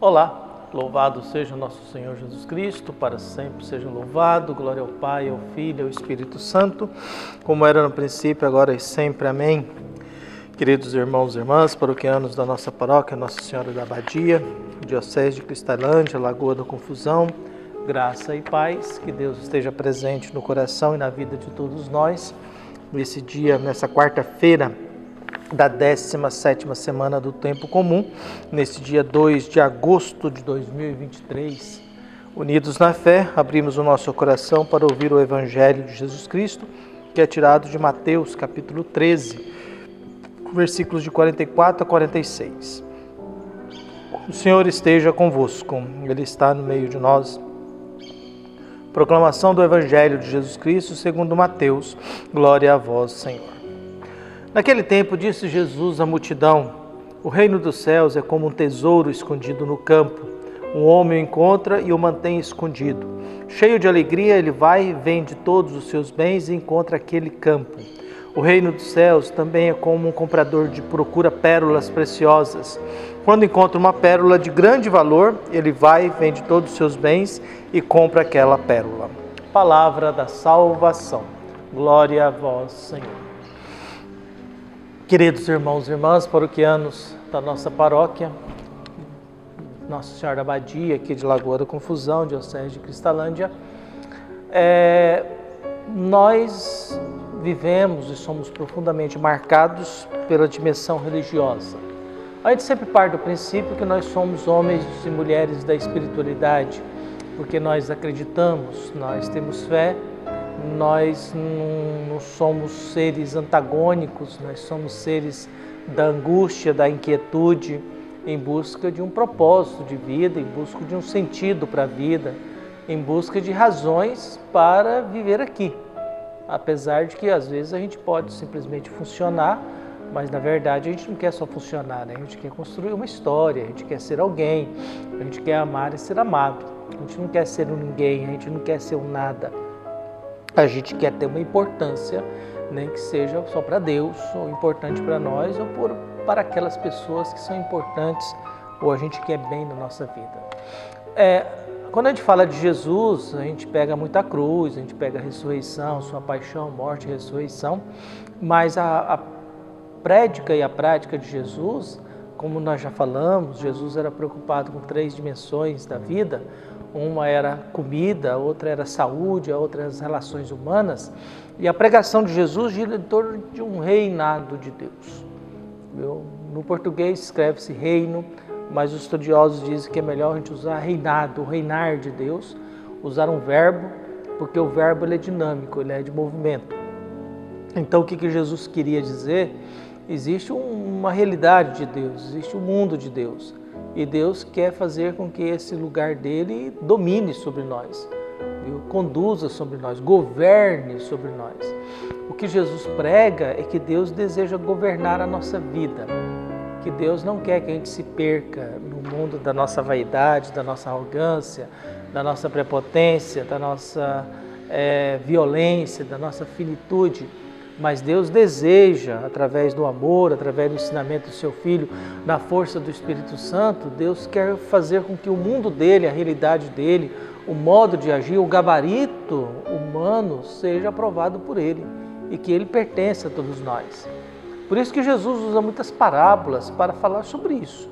Olá, louvado seja nosso Senhor Jesus Cristo, para sempre seja louvado, glória ao Pai, ao Filho e ao Espírito Santo, como era no princípio, agora e sempre, amém. Queridos irmãos e irmãs, paroquianos da nossa paróquia, Nossa Senhora da Abadia, Diocese de Cristalândia, Lagoa da Confusão, graça e paz, que Deus esteja presente no coração e na vida de todos nós, nesse dia, nessa quarta-feira, da 17ª semana do Tempo Comum, nesse dia 2 de agosto de 2023. Unidos na fé, abrimos o nosso coração para ouvir o Evangelho de Jesus Cristo, que é tirado de Mateus, capítulo 13, versículos de 44 a 46. O Senhor esteja convosco, Ele está no meio de nós. Proclamação do Evangelho de Jesus Cristo segundo Mateus. Glória a vós, Senhor. Naquele tempo disse Jesus à multidão: o reino dos céus é como um tesouro escondido no campo. Um homem o encontra e o mantém escondido. Cheio de alegria, ele vai e vende todos os seus bens e encontra aquele campo. O reino dos céus também é como um comprador que procura pérolas preciosas. Quando encontra uma pérola de grande valor, ele vai e vende todos os seus bens e compra aquela pérola. Palavra da salvação. Glória a vós, Senhor. Queridos irmãos e irmãs, paroquianos da nossa paróquia, Nossa Senhora da Abadia, aqui de Lagoa da Confusão, Diocese de Cristalândia, nós vivemos e somos profundamente marcados pela dimensão religiosa. A gente sempre parte do princípio que nós somos homens e mulheres da espiritualidade, porque nós acreditamos, nós temos fé, nós não somos seres antagônicos, nós somos seres da angústia, da inquietude, em busca de um propósito de vida, em busca de um sentido para a vida, em busca de razões para viver aqui. Apesar de que às vezes a gente pode simplesmente funcionar, mas na verdade a gente não quer só funcionar, né? A gente quer construir uma história, a gente quer ser alguém, a gente quer amar e ser amado. A gente não quer ser um ninguém, a gente não quer ser um nada. A gente quer ter uma importância, nem que seja só para Deus, ou importante para nós, ou para aquelas pessoas que são importantes, ou a gente quer bem na nossa vida. Quando a gente fala de Jesus, a gente pega muita cruz, a gente pega a ressurreição, sua paixão, morte e ressurreição, mas a prédica e a prática de Jesus, como nós já falamos, Jesus era preocupado com 3 dimensões da vida. Uma era comida, a outra era saúde, a outra as relações humanas. E a pregação de Jesus gira em torno de um reinado de Deus. No português escreve-se reino, mas os estudiosos dizem que é melhor a gente usar reinado, o reinar de Deus, usar um verbo, porque o verbo ele é dinâmico, ele é de movimento. Então o que Jesus queria dizer? Existe uma realidade de Deus, existe um mundo de Deus. E Deus quer fazer com que esse lugar dele domine sobre nós, conduza sobre nós, governe sobre nós. O que Jesus prega é que Deus deseja governar a nossa vida, que Deus não quer que a gente se perca no mundo da nossa vaidade, da nossa arrogância, da nossa prepotência, da nossa violência, da nossa finitude. Mas Deus deseja, através do amor, através do ensinamento do seu Filho, na força do Espírito Santo, Deus quer fazer com que o mundo dele, a realidade dele, o modo de agir, o gabarito humano seja aprovado por ele e que ele pertença a todos nós. Por isso que Jesus usa muitas parábolas para falar sobre isso.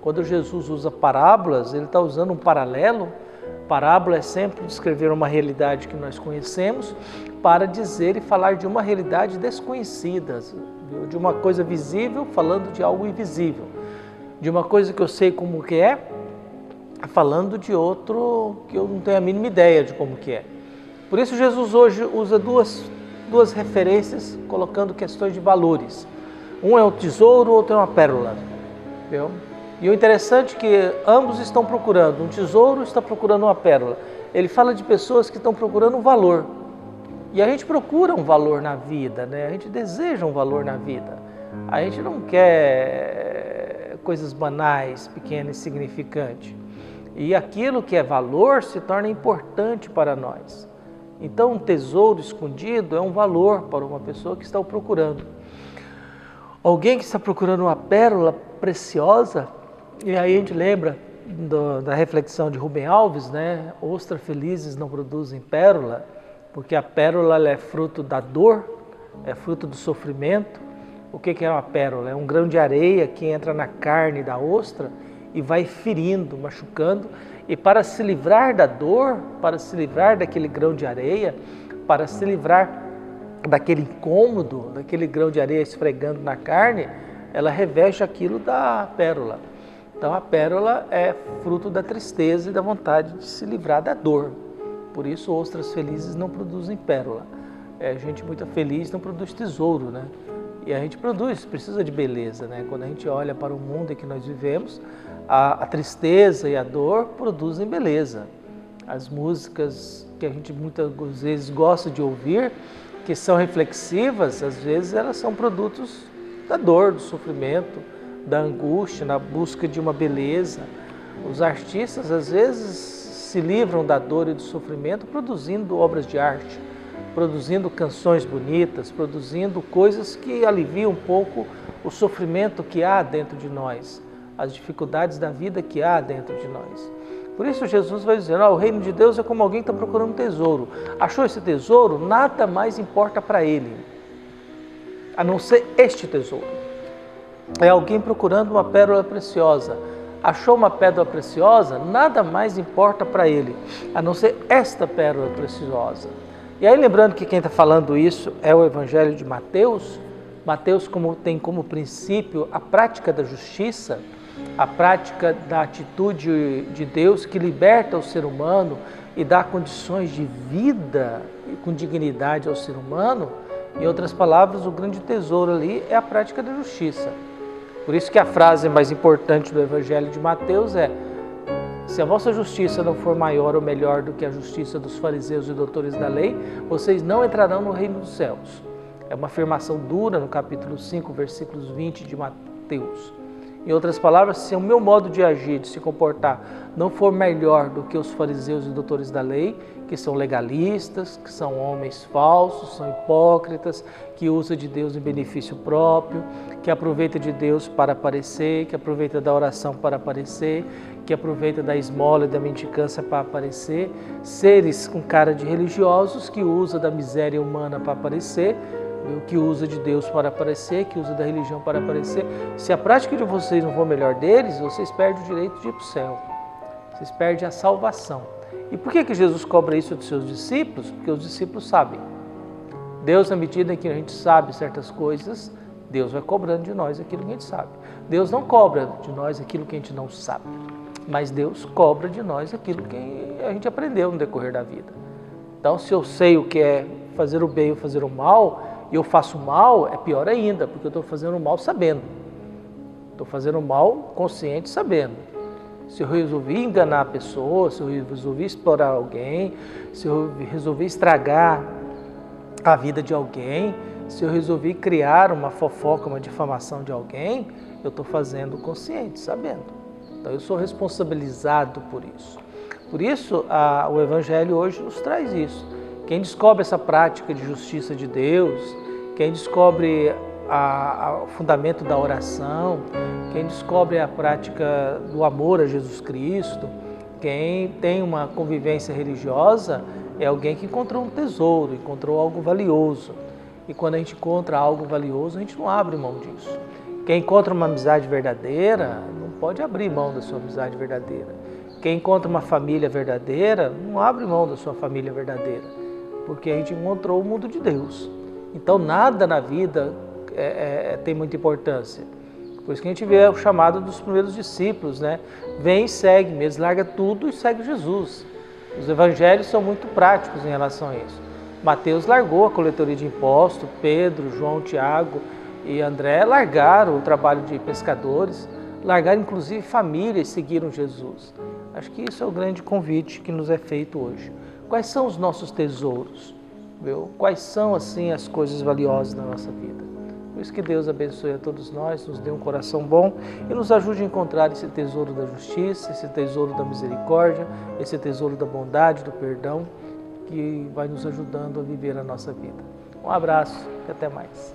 Quando Jesus usa parábolas, ele está usando um paralelo. Parábola é sempre descrever uma realidade que nós conhecemos para dizer e falar de uma realidade desconhecida, de uma coisa visível falando de algo invisível, de uma coisa que eu sei como que é, falando de outro que eu não tenho a mínima ideia de como que é. Por isso Jesus hoje usa duas referências colocando questões de valores. Um é o tesouro, o outro é uma pérola. Entendeu? E o interessante é que ambos estão procurando, um tesouro está procurando uma pérola. Ele fala de pessoas que estão procurando um valor. E a gente procura um valor na vida, né? A gente deseja um valor na vida. A gente não quer coisas banais, pequenas, insignificantes. E aquilo que é valor se torna importante para nós. Então, um tesouro escondido é um valor para uma pessoa que está o procurando. Alguém que está procurando uma pérola preciosa, e aí a gente lembra da reflexão de Rubem Alves, né? Ostras felizes não produzem pérola, porque a pérola ela é fruto da dor, é fruto do sofrimento. O que é uma pérola? É um grão de areia que entra na carne da ostra e vai ferindo, machucando. E para se livrar da dor, para se livrar daquele grão de areia, para se livrar daquele incômodo, daquele grão de areia esfregando na carne, ela reveste aquilo da pérola. Então a pérola é fruto da tristeza e da vontade de se livrar da dor. Por isso ostras felizes não produzem pérola. Gente muito feliz não produz tesouro, né? E a gente precisa de beleza, né? Quando a gente olha para o mundo em que nós vivemos, a tristeza e a dor produzem beleza. As músicas que a gente muitas vezes gosta de ouvir, que são reflexivas, às vezes elas são produtos da dor, do sofrimento, da angústia, na busca de uma beleza. Os artistas às vezes se livram da dor e do sofrimento produzindo obras de arte, produzindo canções bonitas, produzindo coisas que aliviam um pouco o sofrimento que há dentro de nós, as dificuldades da vida que há dentro de nós. Por isso Jesus vai dizer, o reino de Deus é como alguém que está procurando um tesouro. Achou esse tesouro? Nada mais importa para ele, a não ser este tesouro. É alguém procurando uma pérola preciosa. Achou uma pérola preciosa? Nada mais importa para ele, a não ser esta pérola preciosa. E aí lembrando que quem está falando isso é o Evangelho de Mateus. Mateus tem como princípio a prática da justiça, a prática da atitude de Deus que liberta o ser humano e dá condições de vida com dignidade ao ser humano. Em outras palavras, o grande tesouro ali é a prática da justiça. Por isso que a frase mais importante do Evangelho de Mateus é: se a vossa justiça não for maior ou melhor do que a justiça dos fariseus e doutores da lei, vocês não entrarão no reino dos céus. É uma afirmação dura no capítulo 5, versículos 20 de Mateus. Em outras palavras, se o meu modo de agir, de se comportar, não for melhor do que os fariseus e doutores da lei, que são legalistas, que são homens falsos, são hipócritas, que usam de Deus em benefício próprio, que aproveita de Deus para aparecer, que aproveita da oração para aparecer, que aproveita da esmola e da mendicância para aparecer, seres com cara de religiosos que usa da miséria humana para aparecer, que usa de Deus para aparecer, que usa da religião para aparecer. Se a prática de vocês não for melhor deles, vocês perdem o direito de ir para o céu. Vocês perdem a salvação. E por que Jesus cobra isso dos seus discípulos? Porque os discípulos sabem. Deus, na medida em que a gente sabe certas coisas, Deus vai cobrando de nós aquilo que a gente sabe. Deus não cobra de nós aquilo que a gente não sabe, mas Deus cobra de nós aquilo que a gente aprendeu no decorrer da vida. Então, se eu sei o que é fazer o bem ou fazer o mal, e eu faço mal, é pior ainda, porque eu estou fazendo o mal sabendo. Estou fazendo o mal consciente sabendo. Se eu resolvi enganar a pessoa, se eu resolvi explorar alguém, se eu resolvi estragar a vida de alguém, se eu resolvi criar uma fofoca, uma difamação de alguém, eu estou fazendo consciente, sabendo. Então eu sou responsabilizado por isso. Por isso o Evangelho hoje nos traz isso. Quem descobre essa prática de justiça de Deus, quem descobre o fundamento da oração, quem descobre a prática do amor a Jesus Cristo, quem tem uma convivência religiosa, é alguém que encontrou um tesouro, encontrou algo valioso. E quando a gente encontra algo valioso, a gente não abre mão disso. Quem encontra uma amizade verdadeira, não pode abrir mão da sua amizade verdadeira. Quem encontra uma família verdadeira, não abre mão da sua família verdadeira, porque a gente encontrou o mundo de Deus. Então nada na vida tem muita importância. Por isso que a gente vê o chamado dos primeiros discípulos, né? Vem e segue, eles larga tudo e segue Jesus. Os evangelhos são muito práticos em relação a isso. Mateus largou a coletoria de impostos, Pedro, João, Tiago e André largaram o trabalho de pescadores, largaram inclusive família e seguiram Jesus. Acho que isso é o grande convite que nos é feito hoje. Quais são os nossos tesouros? Viu? Quais são assim as coisas valiosas da nossa vida? Por isso que Deus abençoe a todos nós, nos dê um coração bom e nos ajude a encontrar esse tesouro da justiça, esse tesouro da misericórdia, esse tesouro da bondade, do perdão, que vai nos ajudando a viver a nossa vida. Um abraço e até mais.